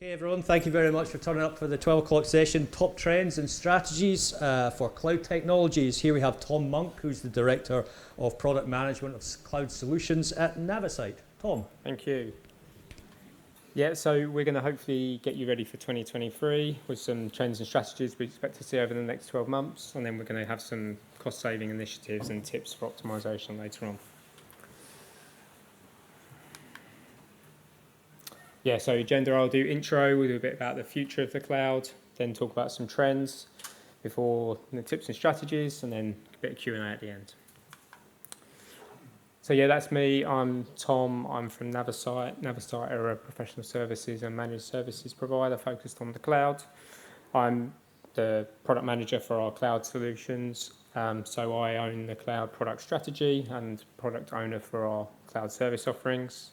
Okay, everyone, thank you very much for turning up for the 12 o'clock session, Top Trends and Strategies for Cloud Technologies. Here we have Tom Monk, who's the Director of Product Management of Cloud Solutions at Navisite. Tom. Thank you. Yeah, so we're going to hopefully get you ready for 2023 with some trends and strategies we expect to see over the next 12 months, and then we're going to have some cost-saving initiatives and tips for optimization later on. Yeah, so agenda, I'll do intro, we'll do a bit about the future of the cloud, then talk about some trends before the tips and strategies, and then a bit of Q&A at the end. So yeah, that's me. I'm Tom. I'm from Navisite. Navisite are a professional services and managed services provider focused on the cloud. I'm the product manager for our cloud solutions. So I own the cloud product strategy and product owner for our cloud service offerings.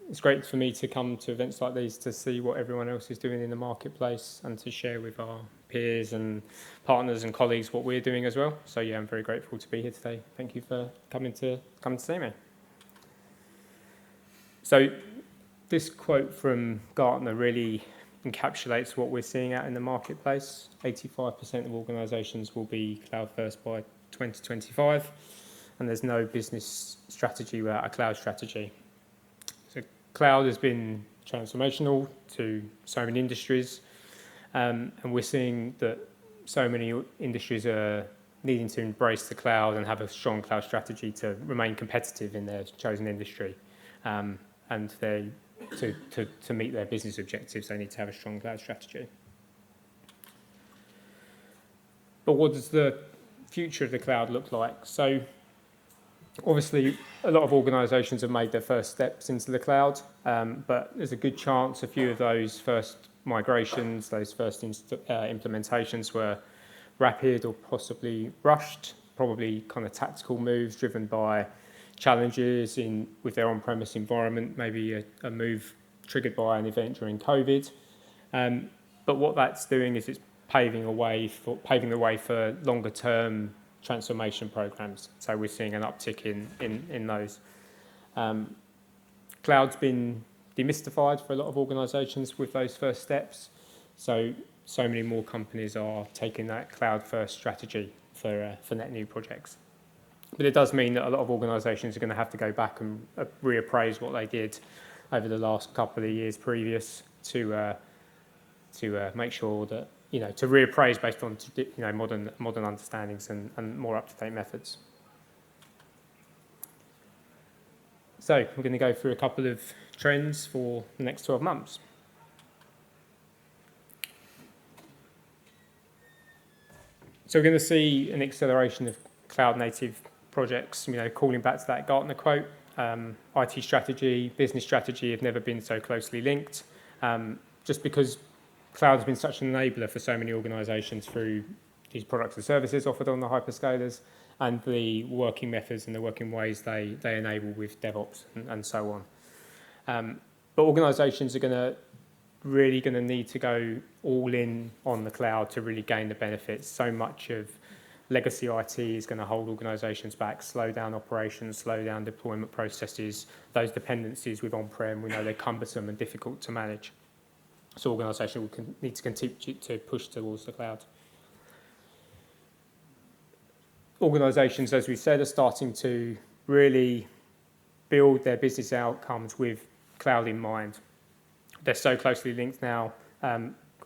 It's great for me to come to events like these to see what everyone else is doing in the marketplace and to share with our peers and partners and colleagues what we're doing as well. So yeah, I'm very grateful to be here today. Thank you for coming to see me. So this quote from Gartner really encapsulates what we're seeing out in the marketplace. 85% of organisations will be cloud first by 2025, and there's no business strategy without a cloud strategy. Cloud has been transformational to so many industries, and we're seeing that so many industries are needing to embrace the cloud and have a strong cloud strategy to remain competitive in their chosen industry. And to meet their business objectives, they need to have a strong cloud strategy. But what does the future of the cloud look like? So obviously, a lot of organisations have made their first steps into the cloud, but there's a good chance a few of those first migrations, those first implementations were rapid or possibly rushed, probably kind of tactical moves driven by challenges with their on-premise environment, maybe a move triggered by an event during COVID. But what that's doing is it's paving the way for longer-term transformation programs. So we're seeing an uptick in those. Cloud's been demystified for a lot of organisations with those first steps. So many more companies are taking that cloud first strategy for net new projects. But it does mean that a lot of organisations are going to have to go back and reappraise what they did over the last couple of years previous to make sure that to reappraise based on modern understandings and more up-to-date methods. So we're going to go through a couple of trends for the next 12 months. So we're going to see an acceleration of cloud-native projects, calling back to that Gartner quote. IT strategy, business strategy have never been so closely linked, just because cloud has been such an enabler for so many organisations through these products and services offered on the hyperscalers and the working methods and the working ways they enable with DevOps and so on. But organisations are really going to need to go all in on the cloud to really gain the benefits. So much of legacy IT is going to hold organisations back, slow down operations, slow down deployment processes. Those dependencies with on-prem, we know they're cumbersome and difficult to manage. So organisations will need to continue to push towards the cloud. Organisations, as we said, are starting to really build their business outcomes with cloud in mind. They're so closely linked now.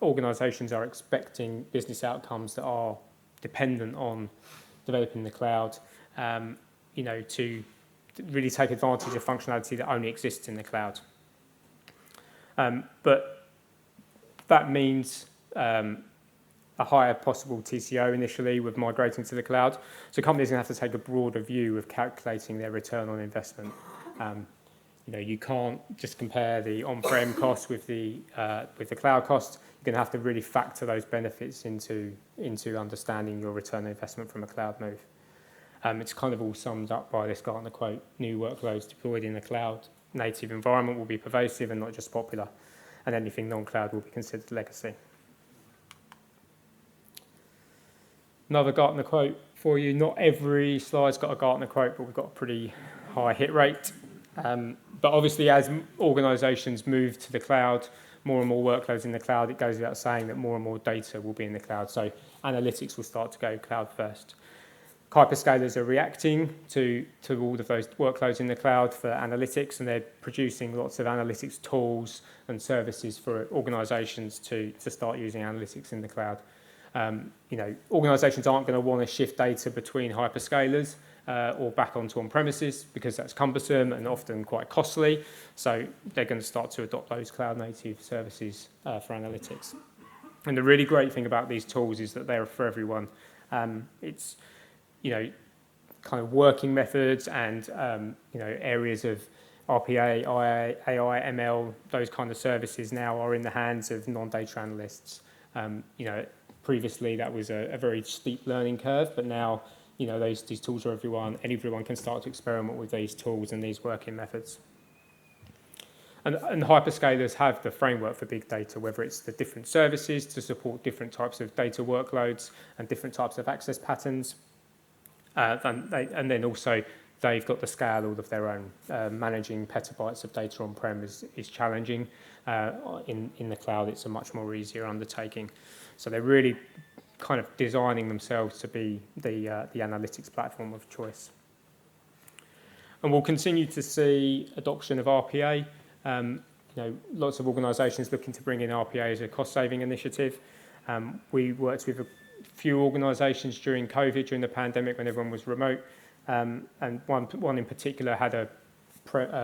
Organisations are expecting business outcomes that are dependent on developing the cloud, to really take advantage of functionality that only exists in the cloud. But that means a higher possible TCO initially with migrating to the cloud. So companies are going to have to take a broader view of calculating their return on investment. You can't just compare the on-prem cost with the cloud cost. You're going to have to really factor those benefits into understanding your return on investment from a cloud move. It's kind of all summed up by this Gartner quote: new workloads deployed in a cloud-native environment will be pervasive and not just popular, and anything non-cloud will be considered legacy. Another Gartner quote for you. Not every slide's got a Gartner quote, but we've got a pretty high hit rate. But obviously, as organisations move to the cloud, more and more workloads in the cloud, it goes without saying that more and more data will be in the cloud. So analytics will start to go cloud first. Hyperscalers are reacting to all of those workloads in the cloud for analytics, and they're producing lots of analytics tools and services for organizations to start using analytics in the cloud. Organizations aren't going to want to shift data between hyperscalers or back onto on-premises because that's cumbersome and often quite costly. So they're going to start to adopt those cloud-native services for analytics. And the really great thing about these tools is that they're for everyone. It's kind of working methods and areas of RPA, AI, ML, those kind of services now are in the hands of non-data analysts. Previously that was a very steep learning curve, but now these tools are everyone, and everyone can start to experiment with these tools and these working methods. And hyperscalers have the framework for big data, whether it's the different services to support different types of data workloads and different types of access patterns. And then also they've got the scale all of their own. Managing petabytes of data on-prem is challenging. In the cloud, it's a much more easier undertaking. So they're really kind of designing themselves to be the analytics platform of choice. And we'll continue to see adoption of RPA. Lots of organisations looking to bring in RPA as a cost-saving initiative. We worked with a few organisations during COVID, during the pandemic, when everyone was remote, and one in particular had a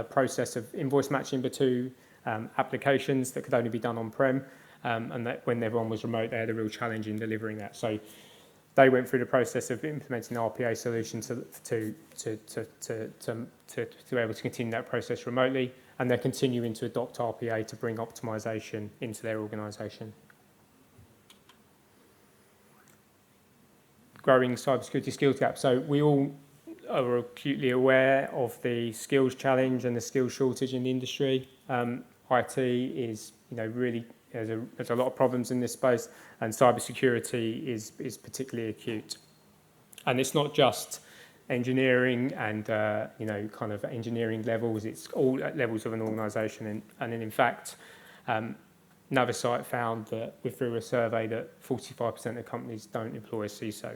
process of invoice matching between applications that could only be done on-prem, and that when everyone was remote, they had a real challenge in delivering that. So they went through the process of implementing an RPA solution to be able to continue that process remotely, and they're continuing to adopt RPA to bring optimization into their organisation. Growing cybersecurity skills gap. So we all are acutely aware of the skills challenge and the skills shortage in the industry. IT is, really there's a lot of problems in this space, and cybersecurity is particularly acute. And it's not just engineering and kind of engineering levels. It's all at levels of an organisation. And in fact, Navisite found that through a survey that 45% of companies don't employ a CISO.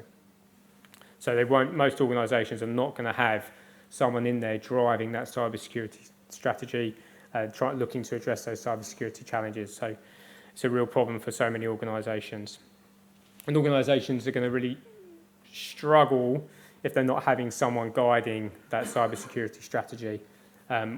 So they won't. Most organisations are not going to have someone in there driving that cybersecurity strategy, looking to address those cybersecurity challenges. So it's a real problem for so many organisations. And organisations are going to really struggle if they're not having someone guiding that cybersecurity strategy.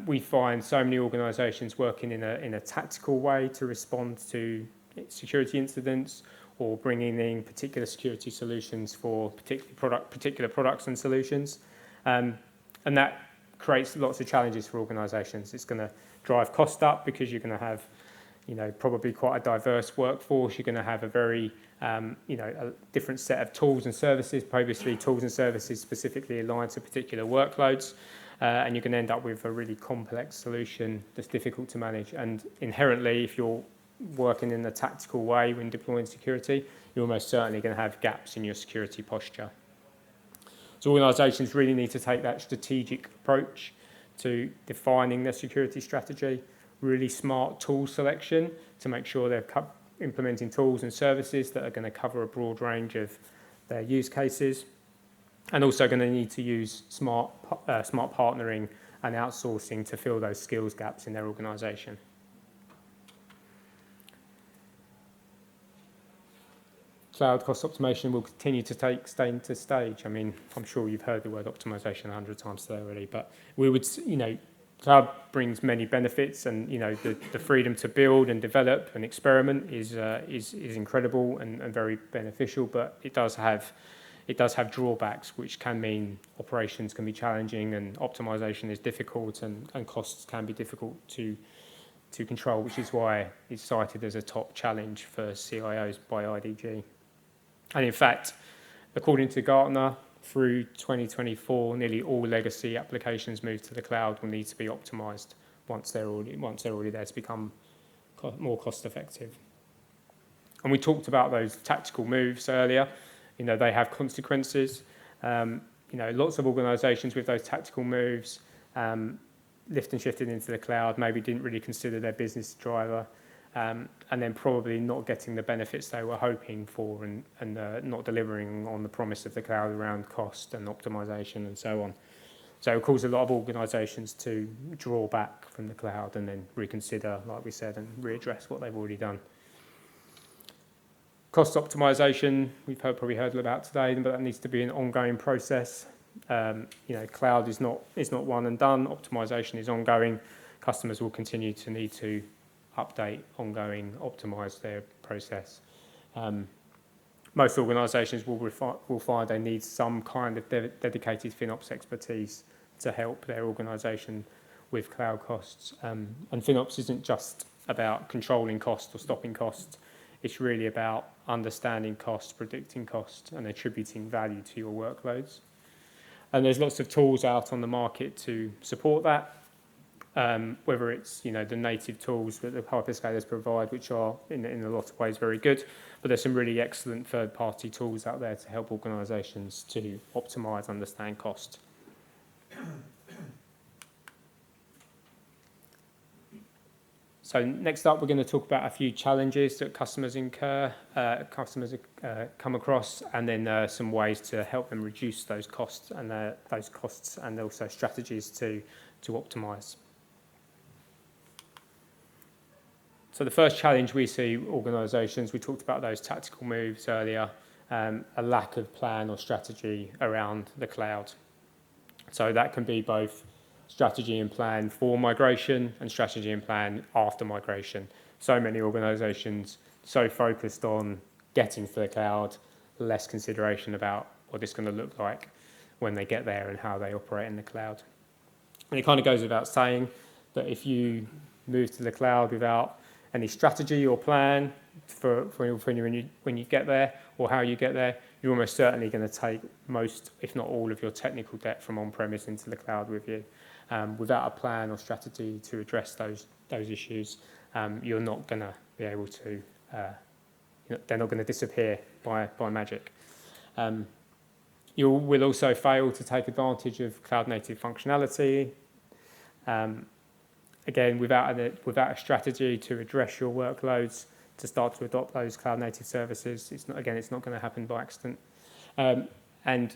We find so many organisations working in a tactical way to respond to security incidents, or bringing in particular security solutions for particular products and solutions. And that creates lots of challenges for organisations. It's going to drive cost up because you're going to have, probably quite a diverse workforce. You're going to have a very, a different set of tools and services, previously tools and services specifically aligned to particular workloads. And you're going to end up with a really complex solution that's difficult to manage. And inherently, if you're working in a tactical way when deploying security, you're almost certainly going to have gaps in your security posture. So organisations really need to take that strategic approach to defining their security strategy, really smart tool selection to make sure they're implementing tools and services that are going to cover a broad range of their use cases, and also going to need to use smart partnering and outsourcing to fill those skills gaps in their organisation. Cloud cost optimization will continue to take center stage. I mean, I'm sure you've heard the word optimization 100 times today already, but we would, cloud brings many benefits, and the freedom to build and develop and experiment is incredible and very beneficial. But it does have drawbacks, which can mean operations can be challenging and optimization is difficult, and costs can be difficult to control, which is why it's cited as a top challenge for CIOs by IDG. And in fact, according to Gartner, through 2024, nearly all legacy applications moved to the cloud will need to be optimized once they're already there to become more cost effective. And we talked about those tactical moves earlier. They have consequences. Lots of organizations with those tactical moves lift and shifted into the cloud maybe didn't really consider their business driver, and then probably not getting the benefits they were hoping for, and not delivering on the promise of the cloud around cost and optimization and so on. So it caused a lot of organisations to draw back from the cloud and then reconsider, like we said, and readdress what they've already done. Cost optimization, we've probably heard about today, but that needs to be an ongoing process. Cloud is not one and done. Optimization is ongoing. Customers will continue to need to update, ongoing, optimize their process. Most organisations will find they need some kind of dedicated FinOps expertise to help their organisation with cloud costs. And FinOps isn't just about controlling costs or stopping costs. It's really about understanding costs, predicting costs, and attributing value to your workloads. And there's lots of tools out on the market to support that, whether it's the native tools that the hyperscalers provide, which are in a lot of ways very good, but there's some really excellent third-party tools out there to help organisations to optimise, understand cost. So next up, we're going to talk about a few challenges that customers come across, and then some ways to help them reduce those costs and also strategies to optimise. So the first challenge we see organisations, we talked about those tactical moves earlier, a lack of plan or strategy around the cloud. So that can be both strategy and plan for migration and strategy and plan after migration. So many organisations so focused on getting to the cloud, less consideration about what it's going to look like when they get there and how they operate in the cloud. And it kind of goes without saying that if you move to the cloud without any strategy or plan for when you get there or how you get there, you're almost certainly going to take most, if not all, of your technical debt from on-premise into the cloud with you. Without a plan or strategy to address those issues, you're not going to be able to. They're not going to disappear by magic. You will also fail to take advantage of cloud-native functionality. Again, without a strategy to address your workloads, to start to adopt those cloud-native services, it's not going to happen by accident. And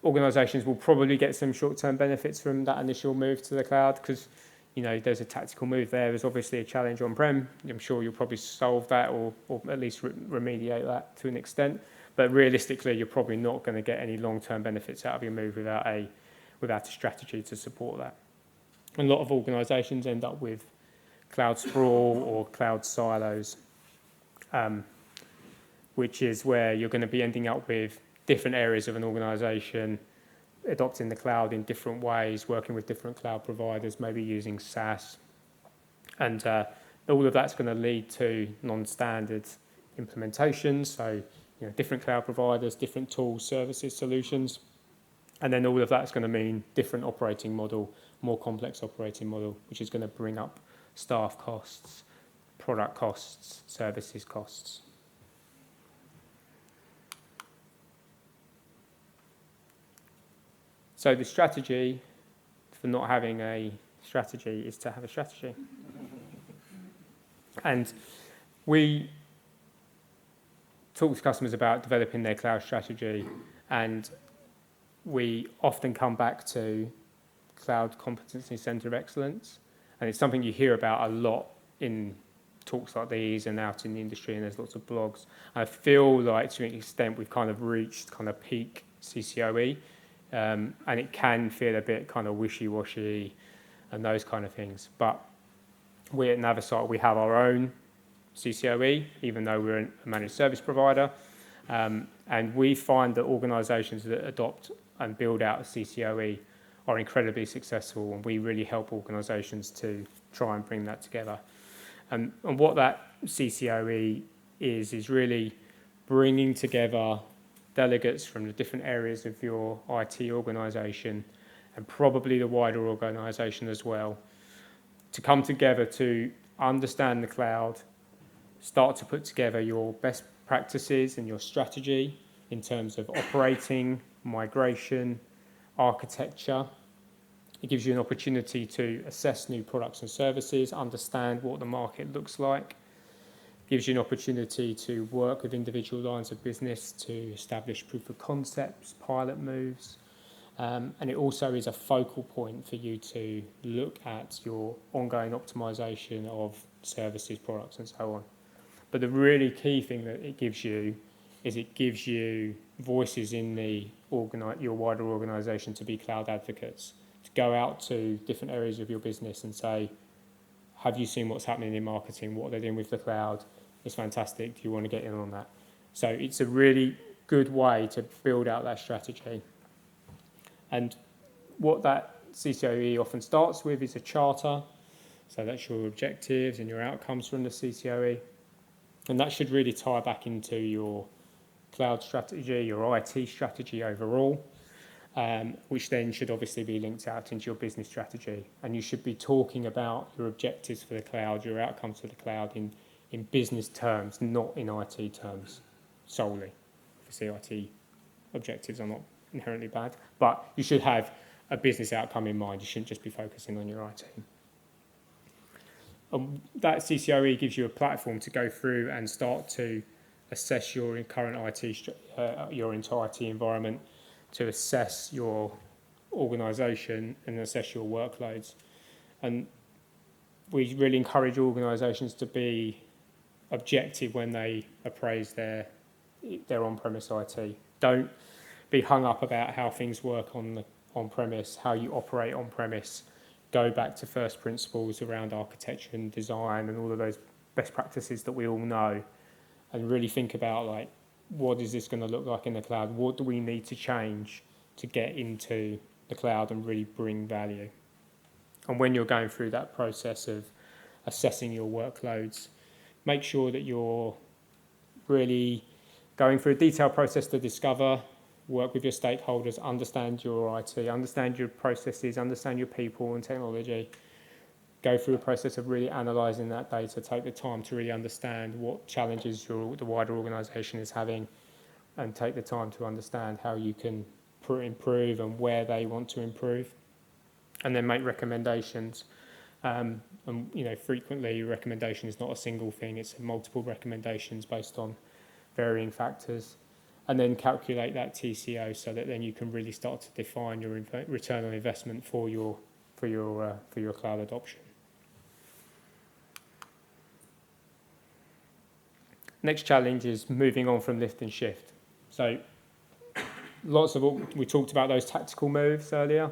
organisations will probably get some short-term benefits from that initial move to the cloud because, there's a tactical move there. There's obviously a challenge on-prem. I'm sure you'll probably solve that or at least remediate that to an extent. But realistically, you're probably not going to get any long-term benefits out of your move without a strategy to support that. And a lot of organisations end up with cloud sprawl or cloud silos, which is where you're going to be ending up with different areas of an organisation adopting the cloud in different ways, working with different cloud providers, maybe using SaaS. And all of that's going to lead to non-standard implementations, so different cloud providers, different tools, services, solutions. And then all of that's going to mean different operating model, more complex operating model, which is going to bring up staff costs, product costs, services costs. So the strategy for not having a strategy is to have a strategy. And we talk to customers about developing their cloud strategy, and we often come back to Cloud Competency Centre of Excellence. And it's something you hear about a lot in talks like these and out in the industry, and there's lots of blogs. I feel like to an extent we've kind of reached kind of peak CCOE, and it can feel a bit kind of wishy-washy and those kind of things. But we at Navisite, we have our own CCOE, even though we're a managed service provider. And we find that organisations that adopt and build out a CCOE are incredibly successful, and we really help organisations to try and bring that together. And what that CCOE is really bringing together delegates from the different areas of your IT organisation and probably the wider organisation as well, to come together to understand the cloud, start to put together your best practices and your strategy in terms of operating, migration, architecture, It gives you an opportunity to assess new products and services, understand what the market looks like. It gives you an opportunity to work with individual lines of business to establish proof of concepts, pilot moves. And it also is a focal point for you to look at your ongoing optimization of services, products, and so on. But the really key thing that it gives you is it gives you voices in your wider organisation to be cloud advocates, to go out to different areas of your business and say, have you seen what's happening in marketing? What are they doing with the cloud? It's fantastic. Do you want to get in on that? So it's a really good way to build out that strategy. And what that CCOE often starts with is a charter. So that's your objectives and your outcomes from the CCOE. And that should really tie back into your cloud strategy, your IT strategy overall, which then should obviously be linked out into your business strategy. And you should be talking about your objectives for the cloud, your outcomes for the cloud in business terms, not in IT terms solely. Obviously, IT objectives are not inherently bad, but you should have a business outcome in mind. You shouldn't just be focusing on your IT. That CCOE gives you a platform to go through and start to assess your current your entire IT environment, to assess your organisation and assess your workloads. And we really encourage organisations to be objective when they appraise their on-premise IT. Don't be hung up about how things work on-premise, how you operate on-premise. Go back to first principles around architecture and design and all of those best practices that we all know, and really think about, like, what is this going to look like in the cloud? What do we need to change to get into the cloud and really bring value? And when you're going through that process of assessing your workloads, make sure that you're really going through a detailed process to discover, work with your stakeholders, understand your IT, understand your processes, understand your people and technology. Go through a process of really analysing that data, take the time to really understand what challenges the wider organisation is having, and take the time to understand how you can improve and where they want to improve, and then make recommendations. And frequently recommendation is not a single thing, it's multiple recommendations based on varying factors, and then calculate that TCO so that then you can really start to define your return on investment for your cloud adoption. Next challenge is moving on from lift and shift. So we talked about those tactical moves earlier.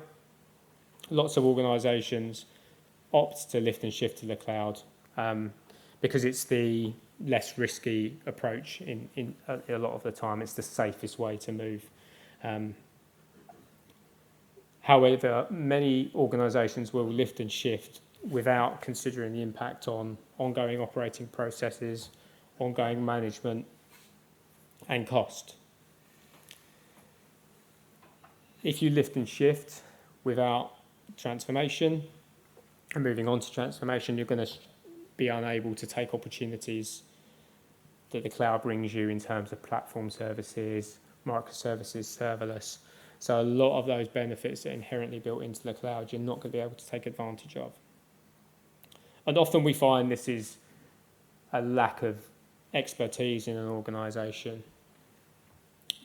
Lots of organisations opt to lift and shift to the cloud because it's the less risky approach in a lot of the time. It's the safest way to move. However, many organisations will lift and shift without considering the impact on ongoing operating processes, ongoing management, and cost. If you lift and shift without transformation and moving on to transformation, you're going to be unable to take opportunities that the cloud brings you in terms of platform services, microservices, serverless. So a lot of those benefits that are inherently built into the cloud, you're not going to be able to take advantage of. And often we find this is a lack of expertise in an organisation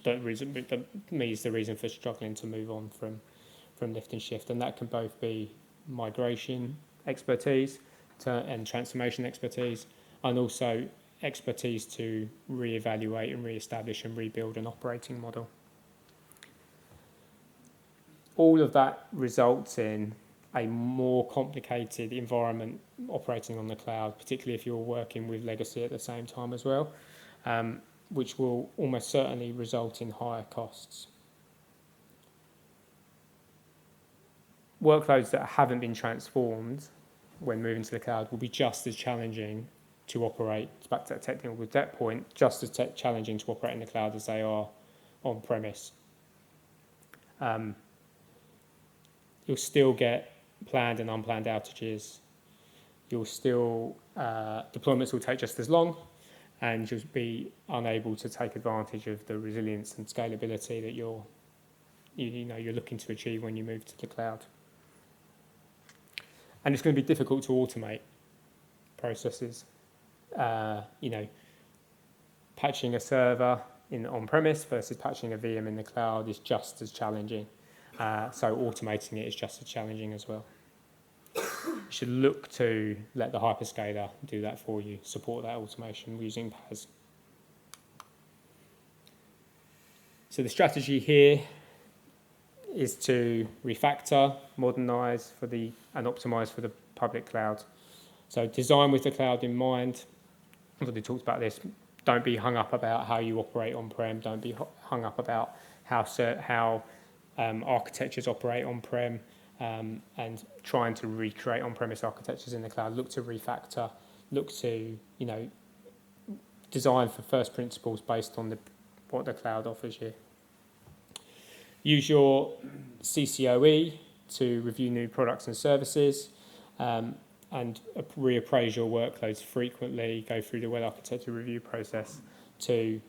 that is the reason for struggling to move on from lift and shift. And that can both be migration expertise and transformation expertise, and also expertise to re-evaluate and re-establish and rebuild an operating model. All of that results in a more complicated environment operating on the cloud, particularly if you're working with legacy at the same time as well, which will almost certainly result in higher costs. Workloads that haven't been transformed when moving to the cloud will be just as challenging to operate, back to that technical debt point, just as challenging to operate in the cloud as they are on premise. You'll still get planned and unplanned outages. You'll still, deployments will take just as long, and you'll be unable to take advantage of the resilience and scalability that you're looking to achieve when you move to the cloud. And it's going to be difficult to automate processes. Patching a server on-premise versus patching a VM in the cloud is just as challenging. So automating it is just as challenging as well. You should look to let the hyperscaler do that for you, support that automation using PaaS. So the strategy here is to refactor, modernize and optimize for the public cloud. So design with the cloud in mind. I've already talked about this. Don't be hung up about how you operate on-prem. Don't be hung up about how architectures operate on-prem and trying to recreate on-premise architectures in the cloud. Look to refactor. Look to design for first principles based on what the cloud offers you. Use your CCOE to review new products and services and reappraise your workloads frequently. Go through the well-architected review process to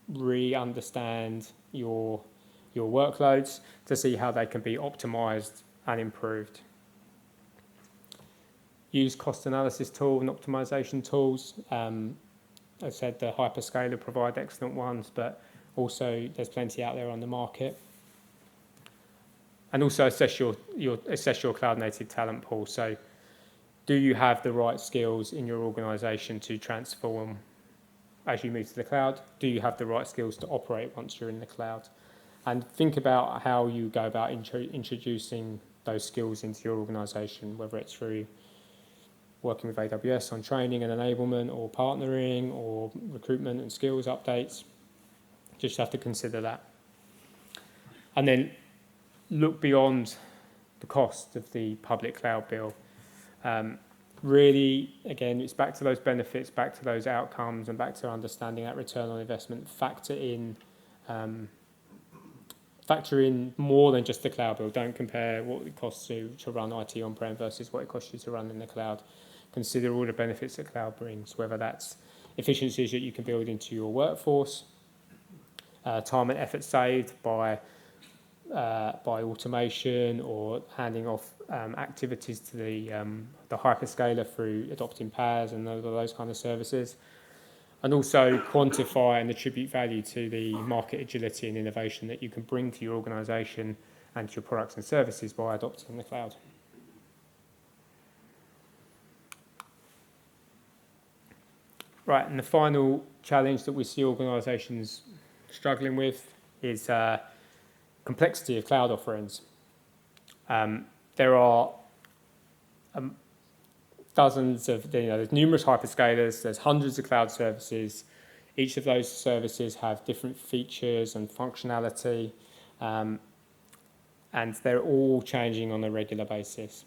re-understand your workloads to see how they can be optimized and improved. Use cost analysis tool and optimization tools. As I said, the hyperscaler provide excellent ones, but also there's plenty out there on the market. And also assess your cloud native talent pool. So do you have the right skills in your organization to transform as you move to the cloud? Do you have the right skills to operate once you're in the cloud? And think about how you go about introducing those skills into your organization, whether it's through working with AWS on training and enablement or partnering or recruitment and skills updates. Just have to consider that. And then look beyond the cost of the public cloud bill. Really, again, it's back to those benefits, back to those outcomes, and back to understanding that return on investment. Factor in more than just the cloud bill. Don't compare what it costs to run IT on-prem versus what it costs you to run in the cloud. Consider all the benefits that cloud brings, whether that's efficiencies that you can build into your workforce, time and effort saved by automation or handing off activities to the hyperscaler through adopting PaaS and those kind of services. And also quantify and attribute value to the market agility and innovation that you can bring to your organization and to your products and services by adopting the cloud. Right, and the final challenge that we see organizations struggling with is complexity of cloud offerings. There are there's numerous hyperscalers, there's hundreds of cloud services. Each of those services have different features and functionality, and they're all changing on a regular basis.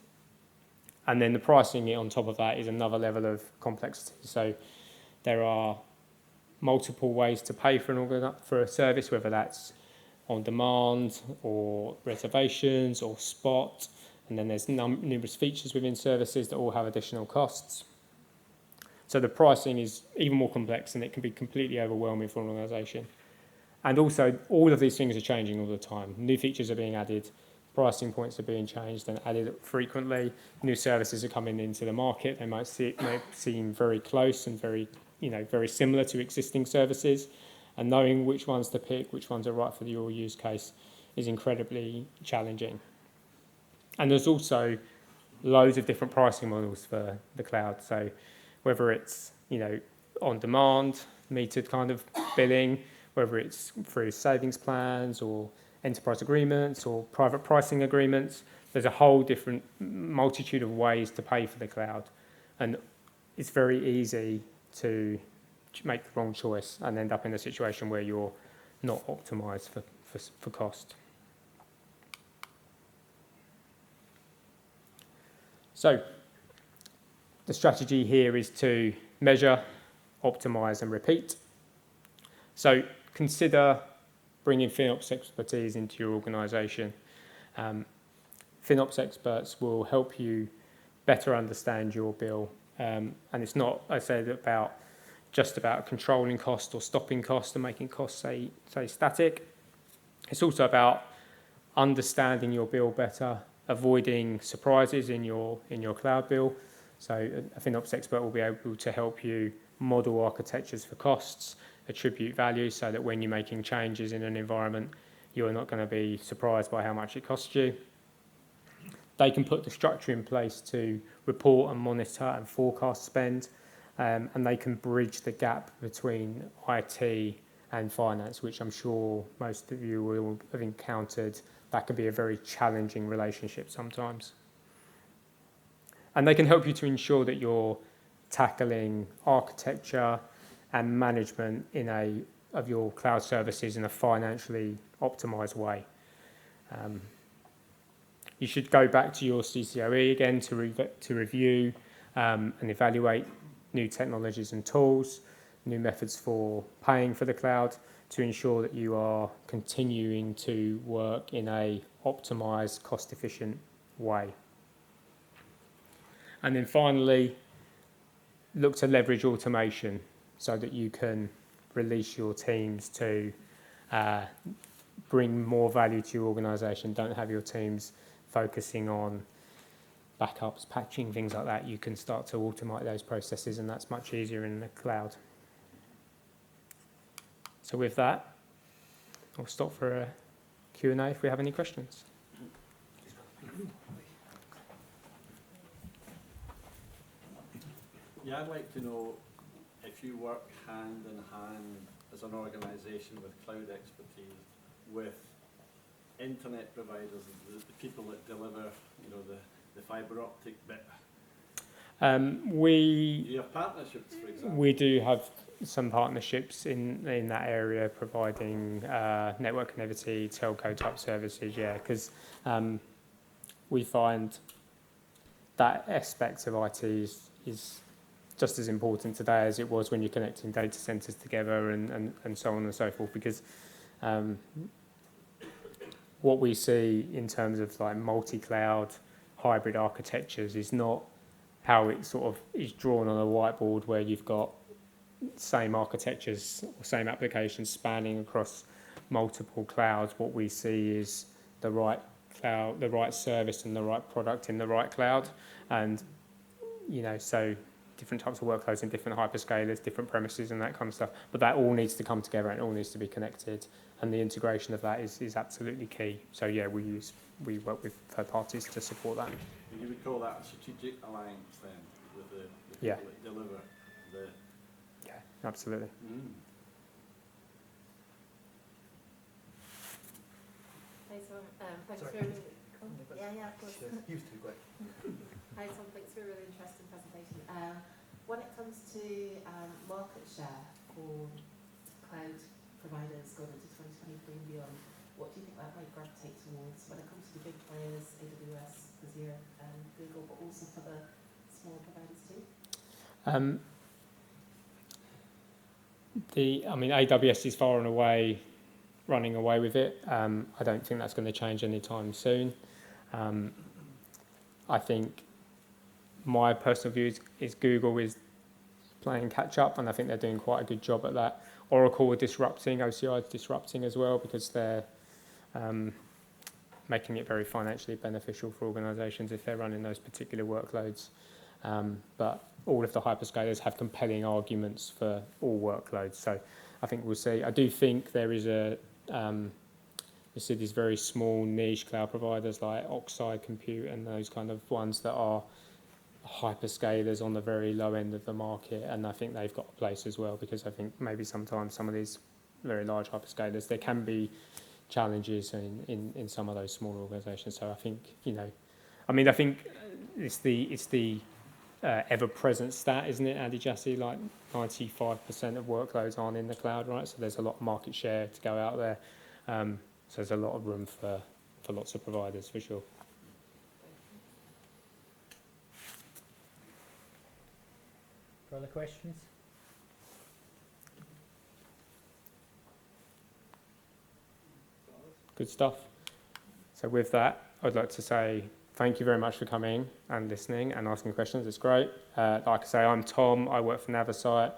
And then the pricing on top of that is another level of complexity. So there are multiple ways to pay for a service, whether that's on demand or reservations or spot. And then there's numerous features within services that all have additional costs. So the pricing is even more complex and it can be completely overwhelming for an organisation. And also, all of these things are changing all the time. New features are being added, pricing points are being changed and added frequently. New services are coming into the market. They might seem very close and very similar to existing services. And knowing which ones to pick, which ones are right for your use case, is incredibly challenging. And there's also loads of different pricing models for the cloud. So whether it's on demand, metered kind of billing, whether it's through savings plans or enterprise agreements or private pricing agreements, there's a whole different multitude of ways to pay for the cloud. And it's very easy to make the wrong choice and end up in a situation where you're not optimized for cost. So the strategy here is to measure, optimize, and repeat. So consider bringing FinOps expertise into your organization. FinOps experts will help you better understand your bill. And it's not, I said, just about controlling cost or stopping cost and making costs stay static. It's also about understanding your bill better, avoiding surprises in your cloud bill. So a FinOps expert will be able to help you model architectures for costs, attribute value so that when you're making changes in an environment, you're not going to be surprised by how much it costs you. They can put the structure in place to report and monitor and forecast spend, and they can bridge the gap between IT and finance, which I'm sure most of you will have encountered. That can be a very challenging relationship sometimes. And they can help you to ensure that you're tackling architecture and management of your cloud services in a financially optimized way. You should go back to your CCOE again to review and evaluate new technologies and tools, new methods for paying for the cloud, to ensure that you are continuing to work in a optimized, cost-efficient way. And then finally, look to leverage automation so that you can release your teams to bring more value to your organization. Don't have your teams focusing on backups, patching, things like that. You can start to automate those processes, and that's much easier in the cloud. So with that, I'll stop for a Q&A if we have any questions. Yeah, I'd like to know if you work hand in hand as an organisation with cloud expertise with internet providers, the people that deliver, the fibre optic bit. Do you have partnerships, for example? We do have some partnerships in that area, providing network connectivity, telco type services, because we find that aspect of IT is just as important today as it was when you're connecting data centres together and so on and so forth, because what we see in terms of like multi-cloud hybrid architectures is not how it sort of is drawn on a whiteboard where you've got same architectures or same applications spanning across multiple clouds. What we see is the right cloud, the right service and the right product in the right cloud. And, so different types of workloads in different hyperscalers, different premises and that kind of stuff. But that all needs to come together and it all needs to be connected. And the integration of that is absolutely key. So yeah, we work with third parties to support that. You would call that a strategic alliance then with the people that deliver the... Yeah, absolutely. Hi, Tom. Thanks for... Yeah, of course. Used to, great. Hi, Tom. Thanks for a really interesting presentation. When it comes to market share for cloud providers going into 2023 and beyond, what do you think that might gravitate towards when it comes to the big players, AWS, Azure, Google, but also for the smaller providers too? AWS is far and away running away with it. I don't think that's going to change anytime soon. I think my personal view is Google is playing catch up, and I think they're doing quite a good job at that. Oracle are disrupting, OCI is disrupting as well, because they're making it very financially beneficial for organisations if they're running those particular workloads. But all of the hyperscalers have compelling arguments for all workloads. So I think we'll see. I do think there is you see these very small niche cloud providers like Oxide Compute and those kind of ones that are hyperscalers on the very low end of the market, and I think they've got a place as well, because I think maybe sometimes some of these very large hyperscalers, there can be challenges in some of those smaller organisations. So I think I think it's the ever-present stat, isn't it, Andy Jassy? Like 95% of workloads aren't in the cloud, right? So there's a lot of market share to go out there. So there's a lot of room for lots of providers, for sure. Further questions? Good stuff. So with that, I'd like to say thank you very much for coming and listening and asking questions. It's great. Like I say, I'm Tom. I work for Navisite.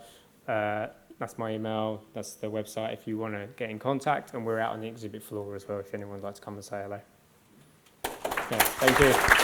That's my email. That's the website if you want to get in contact. And we're out on the exhibit floor as well if anyone would like to come and say hello. Yeah. Thank you.